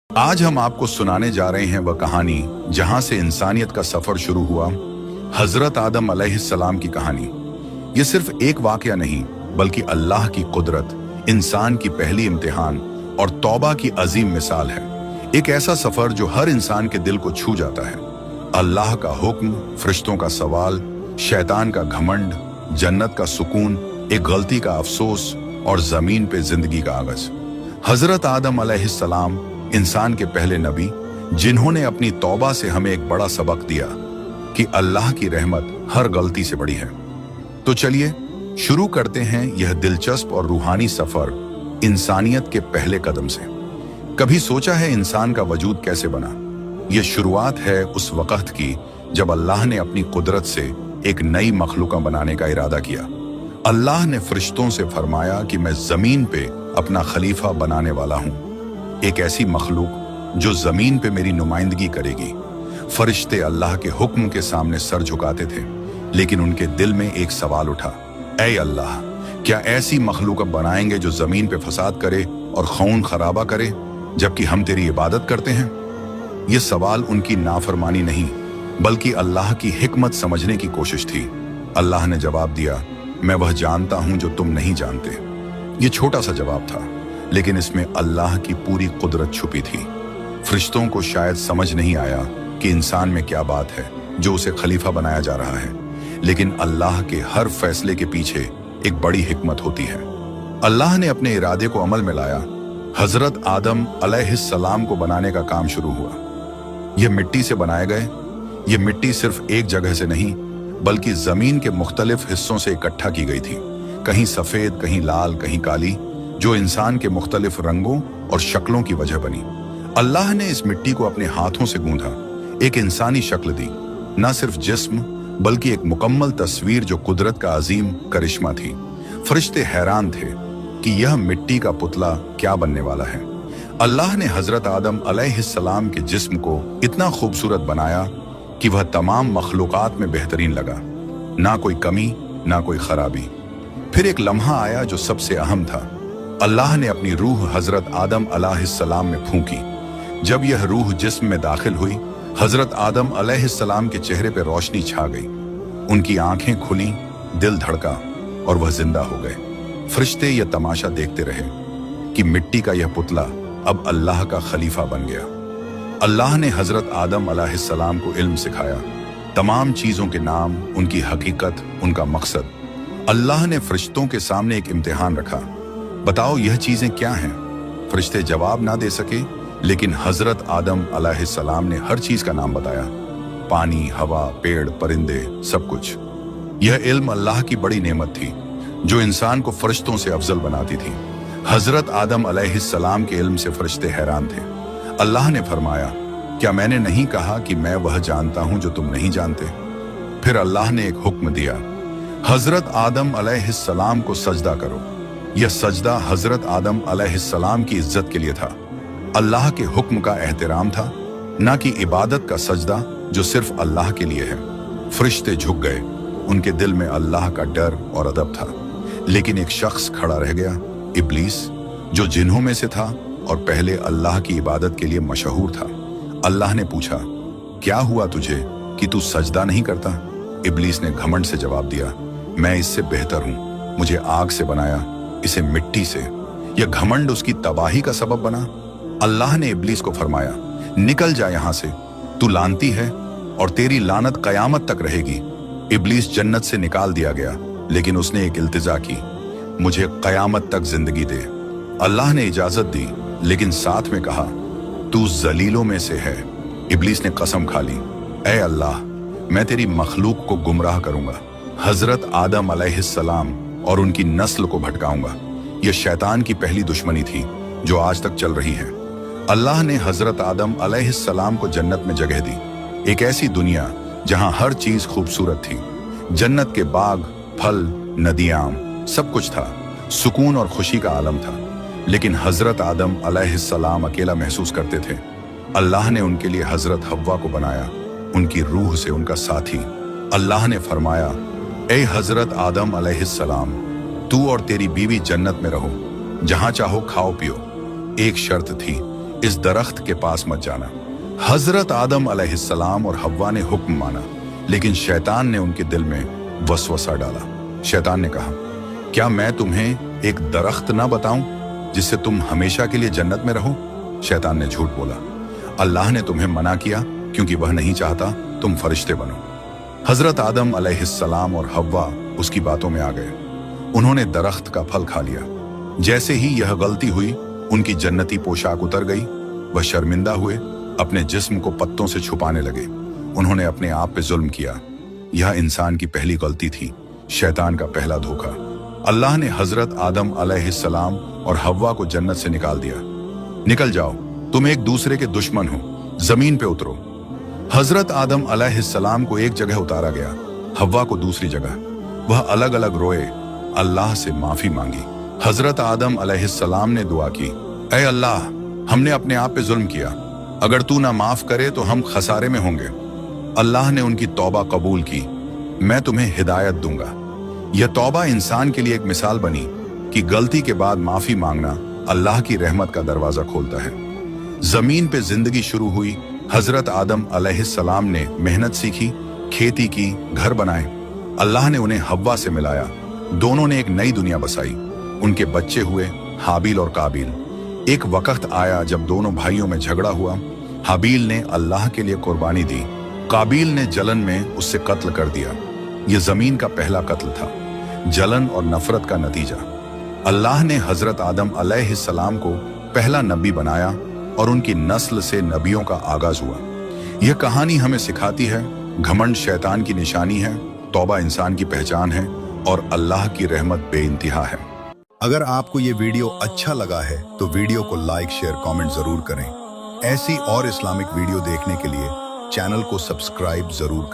आज हम आपको सुनाने जा रहे हैं वह कहानी जहां से इंसानियत का सफर शुरू हुआ। हजरत आदम अलैहिस्सलाम की कहानी। ये सिर्फ एक वाकया नहीं बल्कि अल्लाह की कुदरत, इंसान की पहली इम्तिहान और तौबा की अजीम मिसाल है। एक ऐसा सफर जो हर इंसान के दिल को छू जाता है। अल्लाह का हुक्म, फरिश्तों का सवाल, शैतान का घमंड, जन्नत का सुकून, एक गलती का अफसोस और जमीन पे जिंदगी का आगाज। हजरत आदम अलैहिस्सलाम इंसान के पहले नबी, जिन्होंने अपनी तौबा से हमें एक बड़ा सबक दिया कि अल्लाह की रहमत हर गलती से बड़ी है। तो चलिए शुरू करते हैं यह दिलचस्प और रूहानी सफर इंसानियत के पहले कदम से। कभी सोचा है इंसान का वजूद कैसे बना? यह शुरुआत है उस वक्त की जब अल्लाह ने अपनी कुदरत से एक नई मखलूका बनाने का इरादा किया। अल्लाह ने फरिश्तों से फरमाया कि मैं जमीन पे अपना खलीफा बनाने वाला हूं, एक ऐसी मखलूक जो जमीन पे मेरी नुमाइंदगी करेगी। फरिश्ते अल्लाह के हुक्म के सामने सर झुकाते थे, लेकिन उनके दिल में एक सवाल उठा, ऐ अल्लाह, क्या ऐसी मखलूक बनाएंगे जो जमीन पे फसाद करे और खून खराबा करे, जबकि हम तेरी इबादत करते हैं? यह सवाल उनकी नाफरमानी नहीं बल्कि अल्लाह की हिकमत समझने की कोशिश थी। अल्लाह ने जवाब दिया, मैं वह जानता हूं जो तुम नहीं जानते। यह छोटा सा जवाब था, लेकिन इसमें अल्लाह की पूरी कुदरत छुपी थी। फरिश्तों को शायद समझ नहीं आया कि इंसान में क्या बात है जो उसे खलीफा बनाया जा रहा है, लेकिन अल्लाह के हर फैसले के पीछे एक बड़ी हिकमत होती है। अल्लाह ने अपने इरादे को अमल में लाया। हजरत आदम अलैहिस्सलाम को बनाने का काम शुरू हुआ। यह मिट्टी से बनाए गए। यह मिट्टी सिर्फ एक जगह से नहीं बल्कि जमीन के मुख्तलिफ हिस्सों से इकट्ठा की गई थी, कहीं सफेद, कहीं लाल, कहीं काली, जो इंसान के मुख्तलिफ रंगों और शक्लों की वजह बनी। अल्लाह ने इस मिट्टी को अपने हाथों से गूंथा, एक इंसानी शक्ल दी, न सिर्फ जिस्म बल्कि एक मुकम्मल तस्वीर जो कुदरत का अजीम करिश्मा थी। फरिश्ते हैरान थे कि यह मिट्टी का पुतला क्या बनने वाला है। अल्लाह ने हजरत आदम अलैहिस्सलाम के जिस्म को इतना खूबसूरत बनाया कि वह तमाम मखलूकात में बेहतरीन लगा, ना कोई कमी ना कोई खराबी। फिर एक लम्हा आया जो सबसे अहम था। अल्लाह ने अपनी रूह हजरत आदम अलैहिस्सलाम में फूंकी। जब यह रूह जिस्म में दाखिल हुई, हजरत आदम अलैहिस्सलाम के चेहरे पर रोशनी छा गई। उनकी आंखें खुली, दिल धड़का और वह जिंदा हो गए। फरिश्ते यह तमाशा देखते रहे कि मिट्टी का यह पुतला अब अल्लाह का खलीफा बन गया। अल्लाह ने हजरत आदम अलैहिस्सलाम को इल्म सिखाया, तमाम चीजों के नाम, उनकी हकीकत, उनका मकसद। अल्लाह ने फरिश्तों के सामने एक इम्तिहान रखा, बताओ यह चीजें क्या हैं? फरिश्ते जवाब ना दे सके, लेकिन हजरत आदम अलैहिस्सलाम ने हर चीज का नाम बताया, पानी, हवा, पेड़, परिंदे, सब कुछ। यह इल्म अल्लाह की बड़ी नेमत थी जो इंसान को फरिश्तों से अफजल बनाती थी। हजरत आदम अलैहिस्सलाम के इल्म से फरिश्ते हैरान थे। अल्लाह ने फरमाया, क्या मैंने नहीं कहा कि मैं वह जानता हूं जो तुम नहीं जानते? फिर अल्लाह ने एक हुक्म दिया, हजरत आदम अलैहिस्सलाम को सजदा करो। यह सजदा हजरत आदम अलैहिस्सलाम की इज्जत के लिए था, अल्लाह के हुक्म का एहतराम था, ना कि इबादत का सजदा जो सिर्फ अल्लाह के लिए है। फरिश्ते झुक गए, उनके दिल में अल्लाह का डर और अदब था। लेकिन एक शख्स खड़ा रह गया, इब्लीस, जो जिन्हों में से था और पहले अल्लाह की इबादत के लिए मशहूर था। अल्लाह ने पूछा, क्या हुआ तुझे कि तू सजदा नहीं करता? इब्लीस ने घमंड से जवाब दिया, मैं इससे बेहतर हूं, मुझे आग से बनाया, इसे मिट्टी से। यह घमंड उसकी तबाही का सबब बना। अल्लाह ने इब्लीस को फरमाया, निकल जा यहां से, तू लानती है और तेरी लानत कयामत तक रहेगी। इब्लीस जन्नत से निकाल दिया गया, लेकिन उसने एक इल्तिजा की, मुझे कयामत तक जिंदगी दे। अल्लाह ने इजाजत दी, लेकिन साथ में कहा, तू जलीलों में से है। इब्लीस ने कसम खा ली, ऐ अल्लाह, मैं तेरी मखलूक को गुमराह करूंगा, हजरत आदम अलैहिस्सलाम और उनकी नस्ल को भटकाऊंगा। यह शैतान की पहली दुश्मनी थी जो आज तक चल रही है। अल्लाह ने हजरत आदम अलैहिस्सलाम को जन्नत में जगह दी, एक ऐसी दुनिया जहां हर चीज खूबसूरत थी। जन्नत के बाग, फल, नदियां, सब कुछ था, सुकून और खुशी का आलम था। लेकिन हजरत आदम अलैहिस्सलाम अकेला महसूस करते थे। अल्लाह ने उनके लिए हजरत हव्वा को बनाया, उनकी रूह से उनका साथी। अल्लाह ने फरमाया, ए हजरत आदम अलैहिस्सलाम, तू और तेरी बीवी जन्नत में रहो, जहां चाहो खाओ पियो। एक शर्त थी, इस दरख्त के पास मत जाना। हजरत आदम अलैहिस्सलाम और हव्वा ने हुक्म माना, लेकिन शैतान ने उनके दिल में वसवसा डाला। शैतान ने कहा, क्या मैं तुम्हें एक दरख्त ना बताऊं जिससे तुम हमेशा के लिए जन्नत में रहो? शैतान ने झूठ बोला, अल्लाह ने तुम्हें मना किया क्योंकि वह नहीं चाहता तुम फरिश्ते बनो। हजरत आदम अलैहिस्सलाम और हव्वा उसकी बातों में आ गए। उन्होंने दरख्त का फल खा लिया। जैसे ही यह गलती हुई, उनकी जन्नती पोशाक उतर गई। वह शर्मिंदा हुए, अपने जिस्म को पत्तों से छुपाने लगे। उन्होंने अपने आप पे जुल्म किया। यह इंसान की पहली गलती थी, शैतान का पहला धोखा। अल्लाह ने हजरत आदम अलैहिस्सलाम और हव्वा को जन्नत से निकाल दिया। निकल जाओ, तुम एक दूसरे के दुश्मन हो, जमीन पे उतरो। हजरत आदम अलैहिस्सलाम को एक जगह उतारा गया, हव्वा को दूसरी जगह। वह अलग अलग रोए, अल्लाह से माफी मांगी। हजरत आदम अलैहिस्सलाम ने दुआ की, ऐ अल्लाह, हमने अपने आप पे जुल्म किया, अगर तू ना माफ करे तो हम खसारे में होंगे। अल्लाह ने उनकी तौबा कबूल की, मैं तुम्हें हिदायत दूंगा। यह तौबा इंसान के लिए एक मिसाल बनी कि गलती के बाद माफी मांगना अल्लाह की रहमत का दरवाजा खोलता है। जमीन पे जिंदगी शुरू हुई। हजरत आदम अलैहिस्सलाम ने मेहनत सीखी, खेती की, घर बनाए। अल्लाह ने उन्हें हव्वा से मिलाया। दोनों ने एक नई दुनिया बसाई। उनके बच्चे हुए, हाबील और काबिल। एक वक्त आया जब दोनों भाइयों में झगड़ा हुआ। हाबील ने अल्लाह के लिए कुर्बानी दी, काबिल ने जलन में उससे कत्ल कर दिया। यह जमीन का पहला कत्ल था, जलन और नफरत का नतीजा। अल्लाह ने हजरत आदम अलैहिस्सलाम को पहला नबी बनाया और उनकी नस्ल से नबियों का आगाज हुआ। यह कहानी हमें सिखाती है, घमंड शैतान की निशानी है, तौबा इंसान की पहचान है और अल्लाह की रहमत बेइंतहा है। अगर आपको ये वीडियो अच्छा लगा है तो वीडियो को लाइक, शेयर, कमेंट जरूर करें। ऐसी और इस्लामिक वीडियो देखने के लिए चैनल को सब्सक्राइब जरूर करें।